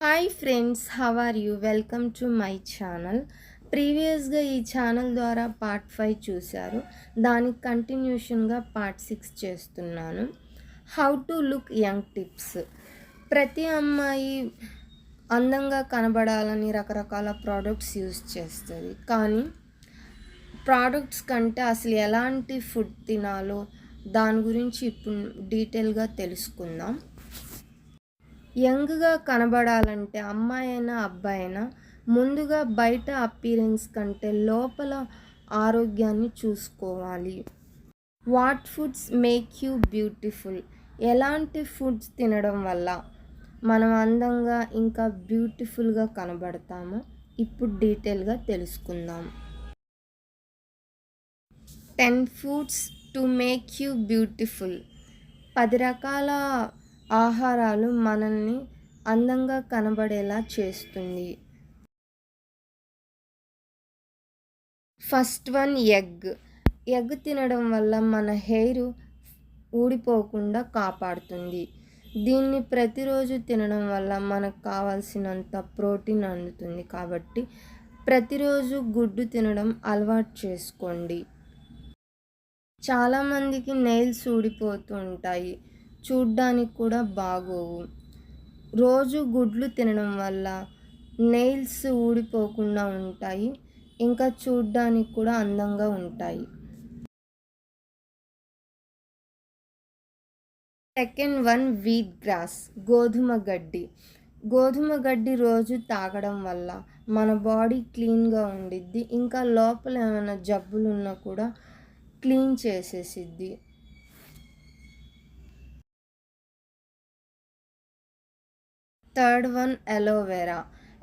Hi friends, how are you? Welcome to my channel. ప్రీవియస్గా ఈ channel ద్వారా part 5 చూశారు. దానికి కంటిన్యూషన్గా పార్ట్ 6 చేస్తున్నాను. How to look young tips. ప్రతి అమ్మాయి అందంగా కనబడాలని రకరకాల ప్రోడక్ట్స్ యూజ్ చేస్తుంది. కానీ ప్రోడక్ట్స్ కంటే అసలు ఎలాంటి ఫుడ్ తినాలో దాని గురించి ఇప్పుడు డీటెయిల్గా తెలుసుకుందాం. యంగ్గా కనబడాలంటే అమ్మాయి అయినా అబ్బాయి అయినా ముందుగా బయట అపీరెన్స్ కంటే లోపల ఆరోగ్యాన్ని చూసుకోవాలి. What foods make you beautiful. ఎలాంటి ఫుడ్స్ తినడం వల్ల మనం అందంగా ఇంకా బ్యూటిఫుల్గా కనబడతామో ఇప్పుడు డీటెయిల్గా తెలుసుకుందాం. 10 foods to make you beautiful. 10 రకాల ఆహారాలు మనల్ని అందంగా కనబడేలా చేస్తుంది. ఫస్ట్ వన్, ఎగ్ తినడం వల్ల మన హెయిర్ ఊడిపోకుండా కాపాడుతుంది. దీన్ని ప్రతిరోజు తినడం వల్ల మనకు కావాల్సినంత ప్రోటీన్ అందుతుంది. కాబట్టి ప్రతిరోజు గుడ్డు తినడం అలవాటు చేసుకోండి. చాలామందికి నెయిల్స్ ఊడిపోతూ ఉంటాయి, చూడ్డానికి కూడా బాగోవు. రోజు గుడ్లు తినడం వల్ల నెయిల్స్ ఊడిపోకుండా ఉంటాయి, ఇంకా చూడ్డానికి కూడా అందంగా ఉంటాయి. సెకండ్ వన్, వీట్ గ్రాస్, గోధుమ గడ్డి. గోధుమ గడ్డి రోజు తాగడం వల్ల మన బాడీ క్లీన్గా ఉండిద్ది, ఇంకా లోపల ఏమైనా జబ్బులు ఉన్నా కూడా క్లీన్ చేసేసిద్ది. థర్డ్ వన్,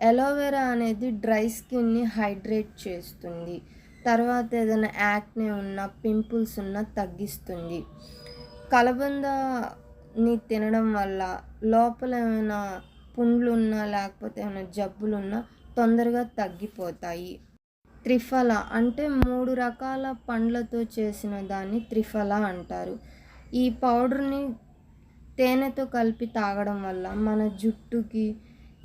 ఎలోవెరా అనేది డ్రై స్కిన్ని హైడ్రేట్ చేస్తుంది. తర్వాత ఏదైనా యాక్నే ఉన్నా పింపుల్స్ ఉన్నా తగ్గిస్తుంది. కలబందని తినడం వల్ల లోపల ఏమైనా పుండ్లు ఉన్నా లేకపోతే ఏమైనా జబ్బులు ఉన్నా తొందరగా తగ్గిపోతాయి. త్రిఫల అంటే 3 రకాల పండ్లతో చేసిన దాన్ని త్రిఫల అంటారు. ఈ పౌడర్ని తేనెతో కలిపి తాగడం వల్ల మన జుట్టుకి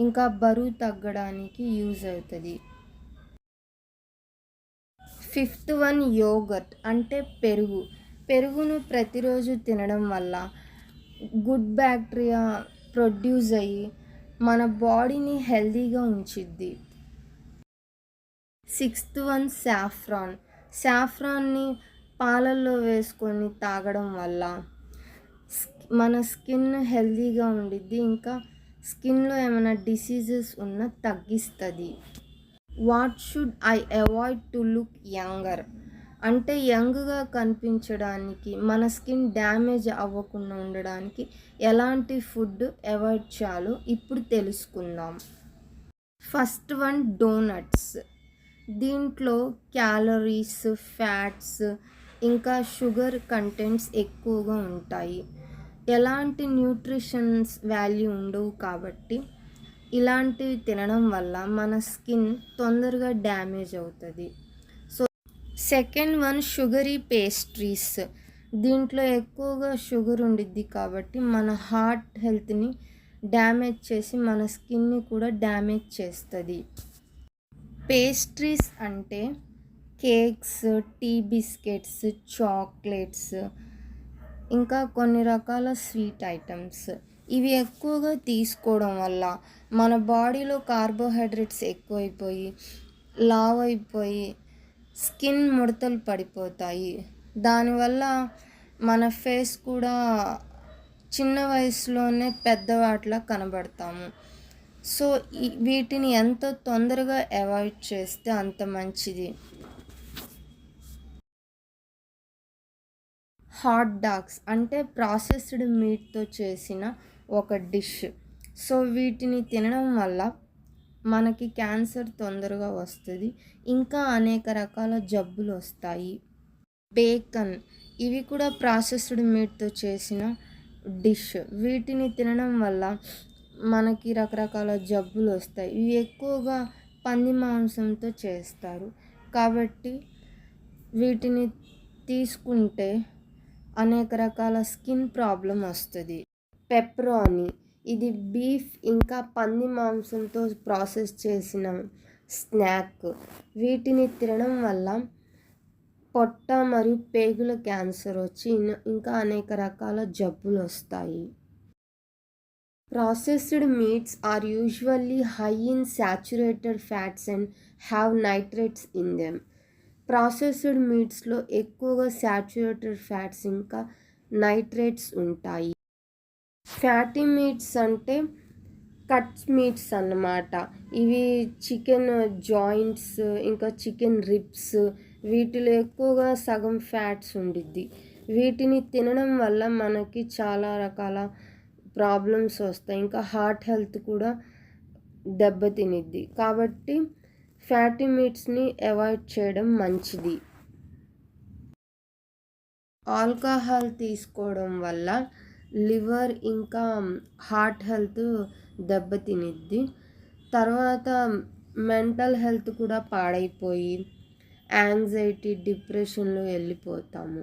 ఇంకా బరువు తగ్గడానికి యూజ్ అవుతుంది. ఫిఫ్త్ వన్, యోగర్ట్ అంటే పెరుగును ప్రతిరోజు తినడం వల్ల గుడ్ బ్యాక్టీరియా ప్రొడ్యూస్ అయ్యి మన బాడీని హెల్తీగా ఉంచిద్ది. సిక్స్త్ వన్, సాఫ్రాన్ని పాలల్లో వేసుకొని తాగడం వల్ల మన స్కిన్ హెల్తీగా ఉండిద్ది, ఇంకా స్కిన్లో ఏమైనా డిసీజెస్ ఉన్నా తగ్గిస్తుంది. What should I avoid to look younger అంటే యంగ్గా కనిపించడానికి, మన స్కిన్ డ్యామేజ్ అవ్వకుండా ఉండడానికి ఎలాంటి ఫుడ్ అవాయిడ్ చేయాలో ఇప్పుడు తెలుసుకుందాం. First one, donuts. దీంట్లో క్యాలరీస్, ఫ్యాట్స్ ఇంకా షుగర్ కంటెంట్స్ ఎక్కువగా ఉంటాయి. ఎలాంటి న్యూట్రిషన్స్ వాల్యూ ఉండవు. కాబట్టి ఇలాంటివి తినడం వల్ల మన స్కిన్ తొందరగా డ్యామేజ్ అవుతుంది. So second one, sugary pastries. దీంట్లో ఎక్కువగా షుగర్ ఉండిద్ది కాబట్టి మన హార్ట్ హెల్త్ని డ్యామేజ్ చేసి మన స్కిన్ని కూడా డ్యామేజ్ చేస్తుంది. పేస్ట్రీస్ అంటే కేక్స్, టీ బిస్కెట్స్, చాక్లెట్స్ ఇంకా కొన్ని రకాల స్వీట్ ఐటమ్స్. ఇవి ఎక్కువగా తీసుకోవడం వల్ల మన బాడీలో కార్బోహైడ్రేట్స్ ఎక్కువైపోయి లావ్ అయిపోయి స్కిన్ ముడతలు పడిపోతాయి. దానివల్ల మన ఫేస్ కూడా చిన్న వయసులోనే పెద్దవాటిలా కనబడతాము. సో వీటిని ఎంత తొందరగా అవాయిడ్ చేస్తే అంత మంచిది. హాట్ డాగ్స్ అంటే ప్రాసెస్డ్ మీట్తో చేసిన ఒక డిష్. సో వీటిని తినడం వల్ల మనకి క్యాన్సర్ తొందరగా వస్తుంది, ఇంకా అనేక రకాల జబ్బులు వస్తాయి. బేకన్, ఇవి కూడా ప్రాసెస్డ్ మీట్తో చేసిన డిష్. వీటిని తినడం వల్ల మనకి రకరకాల జబ్బులు వస్తాయి. ఇవి ఎక్కువగా పంది మాంసంతో చేస్తారు కాబట్టి వీటిని తీసుకుంటే అనేక రకాల స్కిన్ ప్రాబ్లం వస్తుంది. పెప్పరోనీ, ఇది బీఫ్ ఇంకా పంది మాంసంతో ప్రాసెస్ చేసిన స్నాక్. వీటిని తినడం వల్ల పొట్ట మరియు పేగుల క్యాన్సర్ వచ్చి ఇంకా అనేక రకాల జబ్బులు వస్తాయి. Processed meats are usually high in saturated fats and have nitrates in them. Processed మీట్స్లో ఎక్కువగా సాచురేటెడ్ ఫ్యాట్స్ ఇంకా నైట్రేట్స్ ఉంటాయి. ఫ్యాటీ మీట్స్ అంటే కట్ మీట్స్ అన్నమాట. ఇవి చికెన్ జాయింట్స్ ఇంకా చికెన్ రిబ్స్ వీటిలో ఎక్కువగా సగం ఫ్యాట్స్ ఉండిద్ది. వీటిని తినడం వల్ల మనకి చాలా రకాల ప్రాబ్లమ్స్ వస్తాయి. ఇంకా హార్ట్ హెల్త్ కూడా దెబ్బతినిద్ది. కాబట్టి ఫ్యాటీ మీట్స్ని అవాయిడ్ చేయడం మంచిది. ఆల్కహాల్ తీసుకోవడం వల్ల లివర్ ఇంకా హార్ట్ హెల్త్ దెబ్బతినిద్ది. తర్వాత మెంటల్ హెల్త్ కూడా పాడైపోయి యాంగ్జైటీ డిప్రెషన్లో వెళ్ళిపోతాము.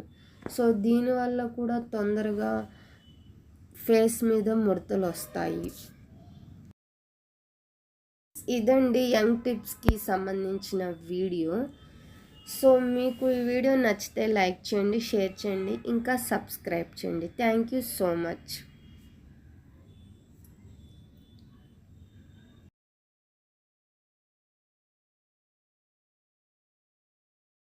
సో దీనివల్ల కూడా తొందరగా ఫేస్ మీద ముడతలు వస్తాయి. ఇదండి యంగ్ టిప్స్కి సంబంధించిన వీడియో. సో మీకు ఈ వీడియో నచ్చితే లైక్ చేయండి, షేర్ చేయండి, ఇంకా సబ్స్క్రైబ్ చేయండి. Thank you so much.